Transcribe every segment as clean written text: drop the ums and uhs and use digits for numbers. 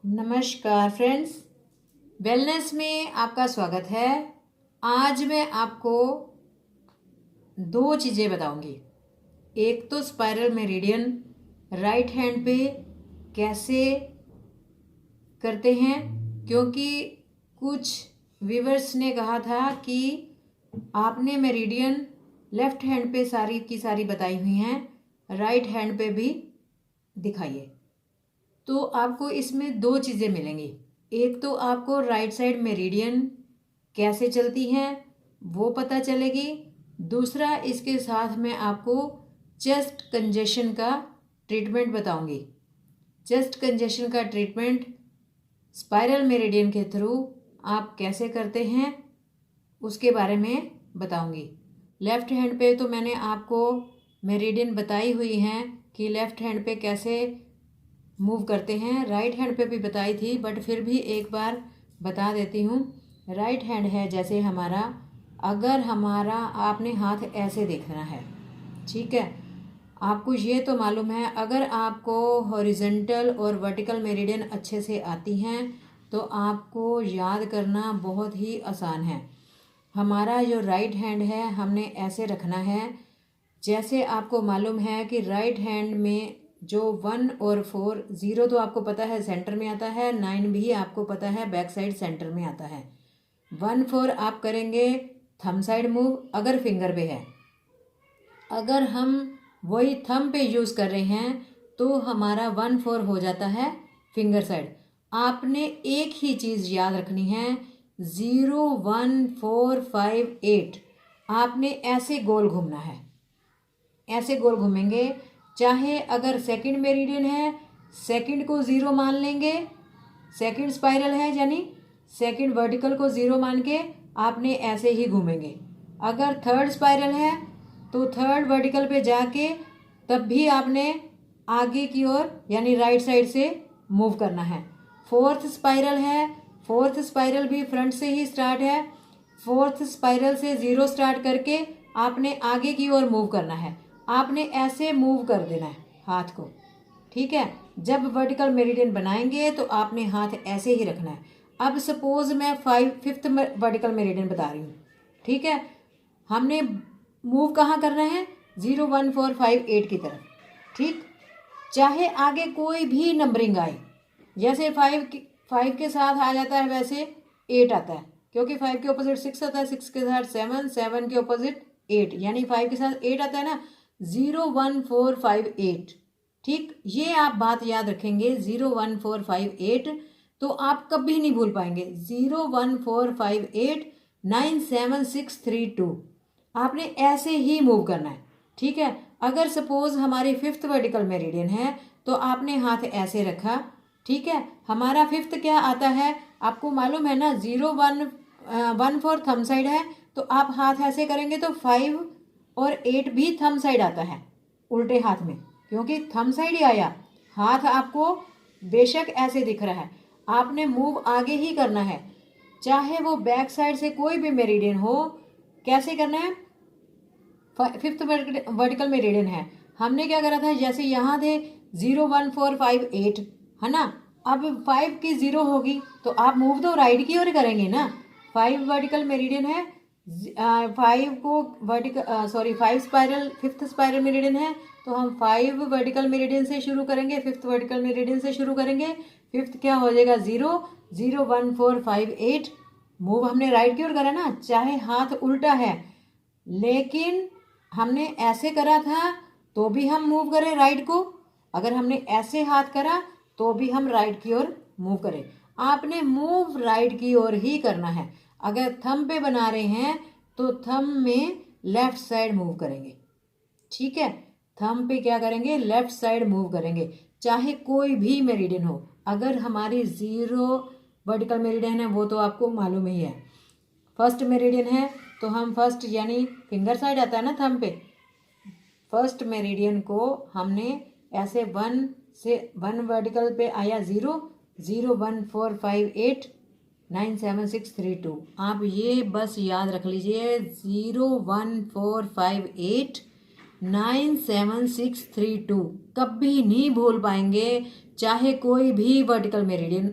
नमस्कार friends, wellness में आपका स्वागत है। आज मैं आपको दो चीज़ें बताऊंगी। एक तो स्पाइरल मेरिडियन राइट हैंड पे कैसे करते हैं, क्योंकि कुछ व्यूवर्स ने कहा था कि आपने मेरिडियन लेफ्ट हैंड पे सारी की सारी बताई हुई हैं, राइट हैंड पे भी दिखाइए। तो आपको इसमें दो चीज़ें मिलेंगी। एक तो आपको राइट साइड मेरिडियन कैसे चलती हैं वो पता चलेगी। दूसरा, इसके साथ में आपको चेस्ट कंजेशन का ट्रीटमेंट बताऊंगी। चेस्ट कंजेशन का ट्रीटमेंट स्पाइरल मेरिडियन के थ्रू आप कैसे करते हैं उसके बारे में बताऊंगी। लेफ़्ट हैंड पे तो मैंने आपको मेरिडियन बताई हुई हैं कि लेफ़्ट हैंड पे कैसे मूव करते हैं। राइट हैंड पे भी बताई थी, बट फिर भी एक बार बता देती हूँ। राइट हैंड है जैसे हमारा, अगर हमारा आपने हाथ ऐसे देखना है, ठीक है। आपको ये तो मालूम है, अगर आपको हॉरिजॉन्टल और वर्टिकल मेरिडियन अच्छे से आती हैं तो आपको याद करना बहुत ही आसान है। हमारा जो राइट हैंड है हमने ऐसे रखना है। जैसे आपको मालूम है कि राइट हैंड में जो 1 और 4, 0 तो आपको पता है सेंटर में आता है, 9 भी आपको पता है बैक साइड सेंटर में आता है। 1 4 आप करेंगे थंब साइड मूव अगर फिंगर पे है। अगर हम वही थंब पे यूज़ कर रहे हैं तो हमारा 1 4 हो जाता है फिंगर साइड। आपने एक ही चीज़ याद रखनी है, 0 1 4 5 8 आपने ऐसे गोल घूमना है। ऐसे गोल घूमेंगे। चाहे अगर सेकंड मेरिडियन है, सेकंड को 0 मान लेंगे, सेकंड स्पाइरल है यानी सेकंड वर्टिकल को 0 मान के आपने ऐसे ही घूमेंगे। अगर थर्ड स्पाइरल है तो थर्ड वर्टिकल पे जाके तब भी आपने आगे की ओर यानी राइट साइड से मूव करना है। फोर्थ स्पाइरल है, फोर्थ स्पाइरल भी फ्रंट से ही स्टार्ट है। फोर्थ स्पाइरल से 0 स्टार्ट करके आपने आगे की ओर मूव करना है। आपने ऐसे मूव कर देना है हाथ को, ठीक है। जब वर्टिकल मेरिडियन बनाएंगे तो आपने हाथ ऐसे ही रखना है। अब सपोज मैं 5th वर्टिकल मेरिडियन बता रही हूँ, ठीक है। हमने मूव कहाँ करना है, 0 1 4 5 8 की तरफ, ठीक। चाहे आगे कोई भी नंबरिंग आए, जैसे 5 के साथ आ जाता है वैसे 8 आता है, क्योंकि 5 के ऑपोजिट 6 आता है, 6 के साथ 7, 7 के ऑपोजिट 8, यानी 5 के साथ 8 आता है ना। 0 1 4 5 8, ठीक। ये आप बात याद रखेंगे, 0 1 4 5 8 तो आप कभी नहीं भूल पाएंगे। 0 1 4 5 8 9 7 6 3 2 आपने ऐसे ही मूव करना है, ठीक है। अगर सपोज हमारी 5th वर्टिकल मेरिडियन है तो आपने हाथ ऐसे रखा, ठीक है। हमारा 5th क्या आता है आपको मालूम है ना, 0 1 1 4 थंब साइड है, तो आप हाथ ऐसे करेंगे तो 5 और 8 भी थंब साइड आता है उल्टे हाथ में, क्योंकि थंब साइड ही आया। हाथ आपको बेशक ऐसे दिख रहा है, आपने मूव आगे ही करना है, चाहे वो बैक साइड से कोई भी मेरिडियन हो। कैसे करना है, 5th वर्टिकल मेरिडियन है, हमने क्या करा था, जैसे यहाँ थे 0 1 4 5 8 है ना। अब 5 की 0 होगी तो आप मूव तो राइट की ओर करेंगे ना। 5 वर्टिकल मेरिडियन है, 5 को vertical 5 spiral 5th spiral meridian है, तो हम 5 वर्टिकल मेरिडियन से शुरू करेंगे, 5th वर्टिकल मेरिडियन से शुरू करेंगे। 5th क्या हो जाएगा, 0 0 1 4 5 8 मूव हमने राइट की ओर करा ना। चाहे हाथ उल्टा है लेकिन हमने ऐसे करा था तो भी हम मूव करें राइट को, अगर हमने ऐसे हाथ करा तो भी हम राइट की ओर मूव करें। आपने मूव राइट की ओर ही करना है। अगर थंब पे बना रहे हैं तो थंब में लेफ्ट साइड मूव करेंगे, ठीक है। थंब पे क्या करेंगे, लेफ्ट साइड मूव करेंगे, चाहे कोई भी मेरिडियन हो। अगर हमारी 0 वर्टिकल मेरिडियन है वो तो आपको मालूम ही है। फर्स्ट मेरिडियन है तो हम फर्स्ट यानी फिंगर साइड आता है ना थंब पे, फर्स्ट मेरिडियन को हमने ऐसे 1 से 1 वर्टिकल पे आया 0 0 1 4 5 8 9 7 6 3 2 आप ये बस याद रख लीजिए, 0 1 4 5 8 97632 कभी नहीं भूल पाएंगे, चाहे कोई भी वर्टिकल मेरिडियन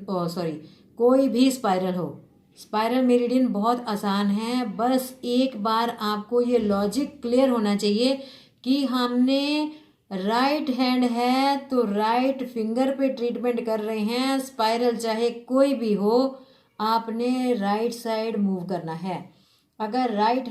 कोई भी स्पाइरल हो। स्पाइरल मेरिडियन बहुत आसान है, बस एक बार आपको ये लॉजिक क्लियर होना चाहिए कि हमने राइट हैंड है तो राइट फिंगर पे ट्रीटमेंट कर रहे हैं। स्पाइरल चाहे कोई भी हो, आपने राइट साइड मूव करना है। अगर राइट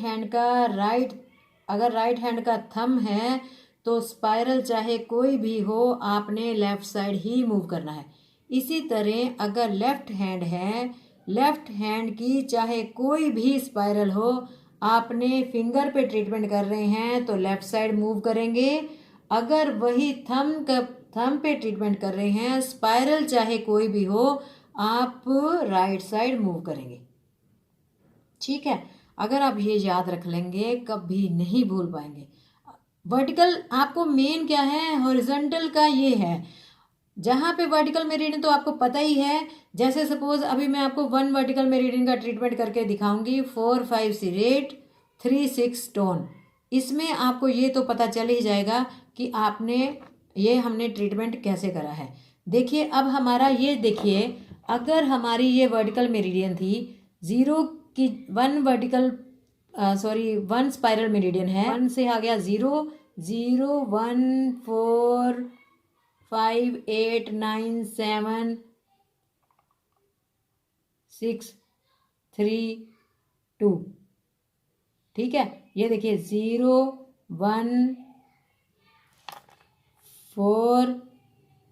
हैंड का थंब है तो स्पाइरल चाहे कोई भी हो, आपने लेफ्ट साइड ही मूव करना है। इसी तरह अगर लेफ्ट हैंड है, लेफ्ट हैंड की चाहे कोई भी स्पाइरल हो, आपने फिंगर पे ट्रीटमेंट कर रहे हैं तो लेफ्ट साइड मूव करेंगे। अगर वही थंब पे ट्रीटमेंट कर रहे हैं, स्पाइरल चाहे कोई भी हो, आप राइट साइड मूव करेंगे। ठीक है, अगर आप ये याद रख लेंगे कभी नहीं भूल पाएंगे। वर्टिकल आपको मेन क्या है, हॉरिजॉन्टल का ये है। जहाँ पे वर्टिकल मेरिडियन तो आपको पता ही है, जैसे सपोज अभी मैं आपको 1 वर्टिकल मेरिडियन का ट्रीटमेंट करके दिखाऊंगी, 4 5 सीरेट 3 6 स्टोन। इसमें आपको ये तो पता चल ही जाएगा कि हमने ट्रीटमेंट कैसे करा है। देखिए अब हमारा ये देखिए, अगर हमारी ये वर्टिकल मेरिडियन थी 1 स्पाइरल मेरिडियन है, 1 से आ गया 0 0 1 4 5 8 9 7 6 3 2। ठीक है, ये देखिए 0 1 4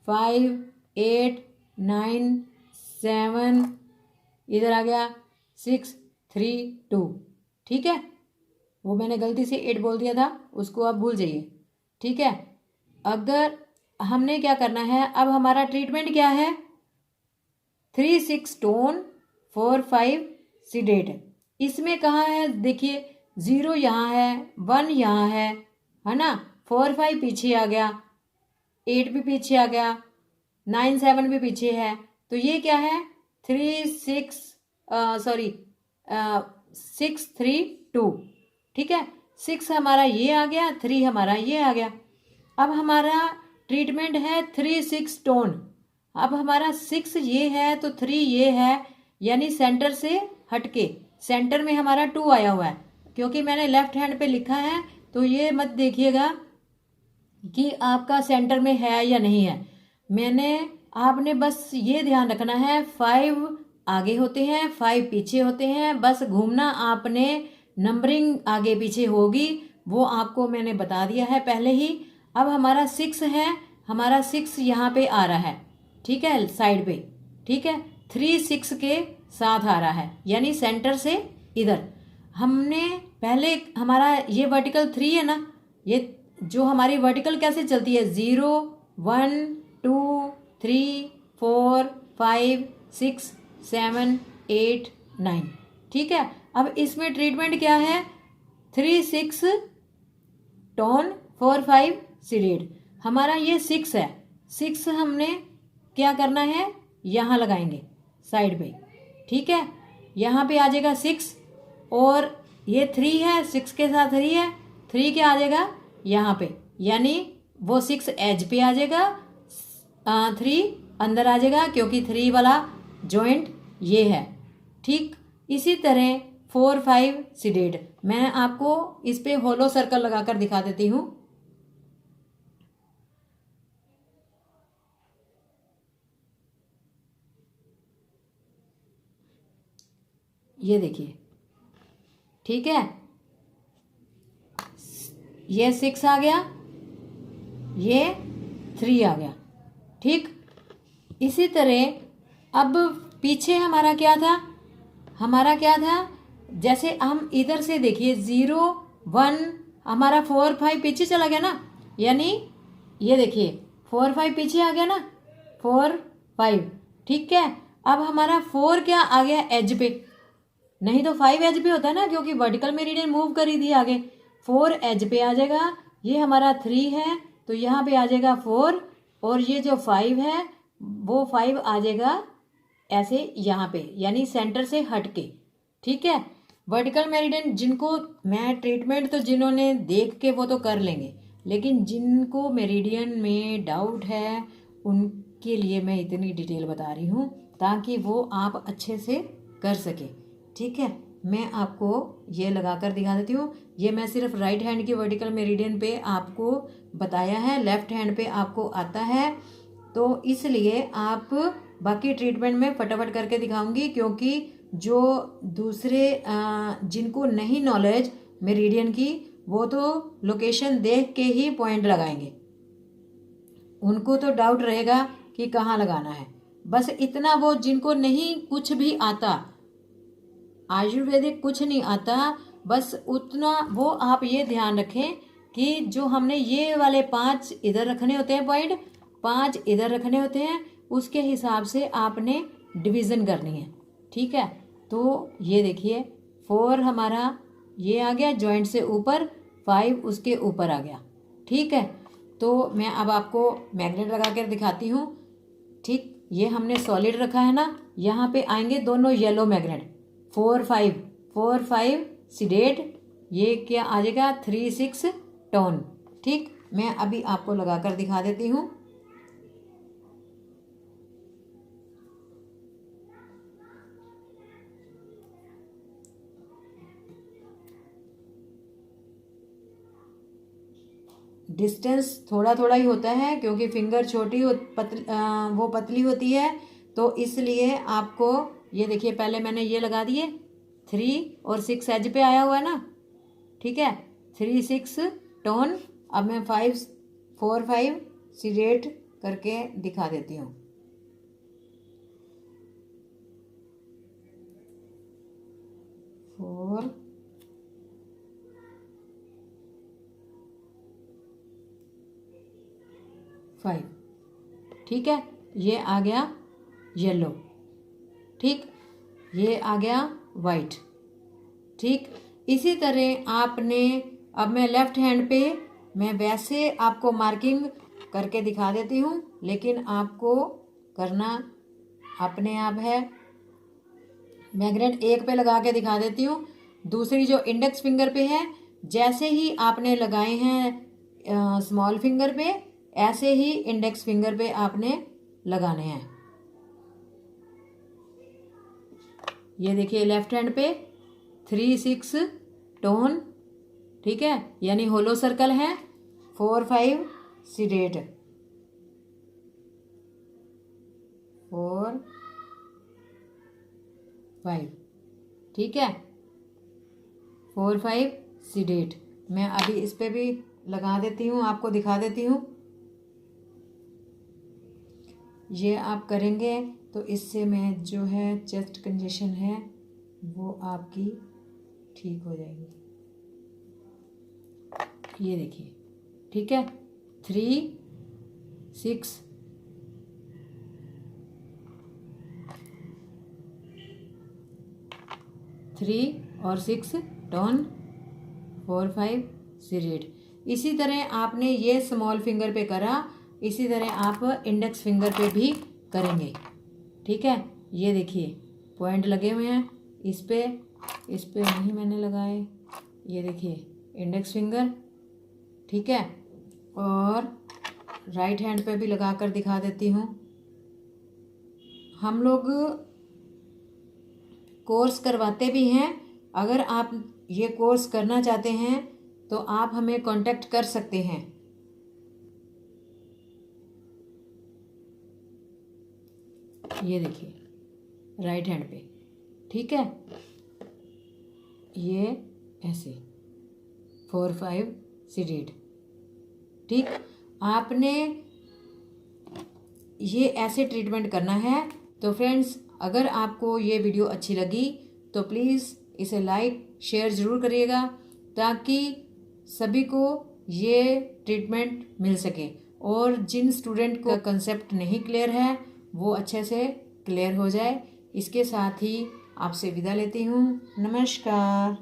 5 8 9 7, इधर आ गया 6 3 2। ठीक है, वो मैंने गलती से 8 बोल दिया था, उसको आप भूल जाइए। ठीक है, अगर हमने क्या करना है, अब हमारा ट्रीटमेंट क्या है, 3 6 स्टोन 4 5 सीडेट। इसमें कहाँ है, देखिए 0 यहाँ है, 1 यहाँ है ना, 4 5 पीछे आ गया, 8 भी पीछे आ गया, 9 7 भी पीछे है। तो ये क्या है, 6 3 2। ठीक है, 6 हमारा ये आ गया, 3 हमारा ये आ गया। अब हमारा ट्रीटमेंट है 3 6 स्टोन। अब हमारा 6 ये है तो 3 ये है, यानी सेंटर से हटके सेंटर में हमारा 2 आया हुआ है। क्योंकि मैंने लेफ्ट हैंड पे लिखा है तो ये मत देखिएगा कि आपका सेंटर में है या नहीं है। आपने बस ये ध्यान रखना है, 5 आगे होते हैं 5 पीछे होते हैं, बस घूमना आपने, नंबरिंग आगे पीछे होगी वो आपको मैंने बता दिया है पहले ही। अब हमारा 6 है, हमारा 6 यहाँ पे आ रहा है, ठीक है, साइड पे। ठीक है, 3 6 के साथ आ रहा है, यानी सेंटर से इधर। हमने पहले हमारा ये वर्टिकल 3 है ना, ये जो हमारी वर्टिकल कैसे चलती है, 0 1 2 3 4 5 6 7 8 9। ठीक है, अब इसमें ट्रीटमेंट क्या है, 3 6 टोन 4 5 सीडेड। हमारा ये 6 है, 6 हमने क्या करना है, यहाँ लगाएंगे साइड पे। ठीक है, यहाँ पे आ जाएगा 6, और ये 3 है, 6 के साथ 3 है, 3 क्या आ जाएगा यहाँ पे, यानी वो 6 एज पे आ जाएगा, 3 अंदर आ जाएगा, क्योंकि 3 वाला जॉइंट ये है। ठीक, इसी तरह 4 5 सीडेड। मैं आपको इस पे होलो सर्कल लगाकर दिखा देती हूँ। ये देखिए, ठीक है, ये 6 आ गया, ये 3 आ गया। ठीक, इसी तरह अब पीछे हमारा क्या था, जैसे हम इधर से देखिए 0 1, हमारा 4 5 पीछे चला गया ना, यानी ये देखिए 4 5 पीछे आ गया ना, 4 5। ठीक है, अब हमारा 4 क्या आ गया एज पे, नहीं तो 5 एज पे होता है ना, क्योंकि वर्टिकल मेरिडियन मूव करी थी आगे। 4 एज पे आ जाएगा, ये हमारा 3 है तो यहाँ पे आ जाएगा 4, और ये जो 5 है वो 5 आ जाएगा ऐसे यहाँ पे, यानी सेंटर से हट के। ठीक है, वर्टिकल मेरिडियन जिनको मैं ट्रीटमेंट तो जिन्होंने देख के वो तो कर लेंगे, लेकिन जिनको मेरिडियन में डाउट है उनके लिए मैं इतनी डिटेल बता रही हूँ ताकि वो आप अच्छे से कर सके। ठीक है, मैं आपको ये लगा कर दिखा देती हूँ। ये मैं सिर्फ राइट हैंड की वर्टिकल मेरिडियन पे आपको बताया है, लेफ्ट हैंड पे आपको आता है, तो इसलिए आप बाकी ट्रीटमेंट में फटाफट करके दिखाऊंगी, क्योंकि जो दूसरे जिनको नहीं नॉलेज मेरिडियन की वो तो लोकेशन देख के ही पॉइंट लगाएंगे, उनको तो डाउट रहेगा कि कहाँ लगाना है। बस इतना, वो जिनको नहीं कुछ भी आता, आयुर्वेदिक कुछ नहीं आता, बस उतना वो आप ये ध्यान रखें कि जो हमने ये वाले 5 इधर रखने होते हैं पॉइंट, 5 इधर रखने होते हैं, उसके हिसाब से आपने डिवीज़न करनी है। ठीक है, तो ये देखिए 4 हमारा ये आ गया जॉइंट से ऊपर, 5 उसके ऊपर आ गया। ठीक है, तो मैं अब आपको मैग्नेट लगा कर दिखाती हूँ। ठीक, ये हमने सॉलिड रखा है ना, यहाँ पे आएंगे दोनों येलो मैग्नेट, 4 5 सीडेट, ये क्या आ जाएगा 3 6 टोन। ठीक, मैं अभी आपको लगा कर दिखा देती हूँ। डिस्टेंस थोड़ा थोड़ा ही होता है क्योंकि फिंगर छोटी वो पतली होती है, तो इसलिए आपको ये देखिए, पहले मैंने ये लगा दिए 3 और 6 एज पे आया हुआ है ना। ठीक है, 3 6 टोन। अब मैं 4 5 सीडेट करके दिखा देती हूँ। फोर 5। ठीक है, ये आ गया येलो। ठीक, ये आ गया वाइट। ठीक, इसी तरह आपने, अब मैं लेफ्ट हैंड पे मैं वैसे आपको मार्किंग करके दिखा देती हूँ, लेकिन आपको करना अपने आप है। मैग्नेट एक पे लगा के दिखा देती हूँ, दूसरी जो इंडेक्स फिंगर पे है, जैसे ही आपने लगाए हैं स्मॉल फिंगर पे, ऐसे ही इंडेक्स फिंगर पे आपने लगाने हैं। ये देखिए लेफ्ट हैंड पे 3 6 टोन। ठीक है, यानी होलो सर्कल है। 4 5 सीडेट, 4 5। ठीक है, 4 5 सीडेट। मैं अभी इस पे भी लगा देती हूँ, आपको दिखा देती हूँ। ये आप करेंगे तो इससे में जो है चेस्ट कंजेशन है वो आपकी ठीक हो जाएगी। ये देखिए, ठीक है, 3 6 3 और 6 टोन, 4 5 सीडेट। इसी तरह आपने ये स्मॉल फिंगर पे करा, इसी तरह आप इंडेक्स फिंगर पे भी करेंगे। ठीक है, ये देखिए पॉइंट लगे हुए हैं इस पे नहीं मैंने लगाए। ये देखिए इंडेक्स फिंगर। ठीक है, और राइट हैंड पे भी लगा कर दिखा देती हूँ। हम लोग कोर्स करवाते भी हैं, अगर आप ये कोर्स करना चाहते हैं तो आप हमें कांटेक्ट कर सकते हैं। ये देखिए राइट हैंड पे। ठीक है, ये ऐसे 4 5 सीडेट। ठीक, आपने ये ऐसे ट्रीटमेंट करना है। तो फ्रेंड्स, अगर आपको ये वीडियो अच्छी लगी तो प्लीज़ इसे लाइक शेयर ज़रूर करिएगा, ताकि सभी को ये ट्रीटमेंट मिल सके, और जिन स्टूडेंट को कंसेप्ट नहीं क्लियर है वो अच्छे से क्लियर हो जाए। इसके साथ ही आपसे विदा लेती हूँ। नमस्कार।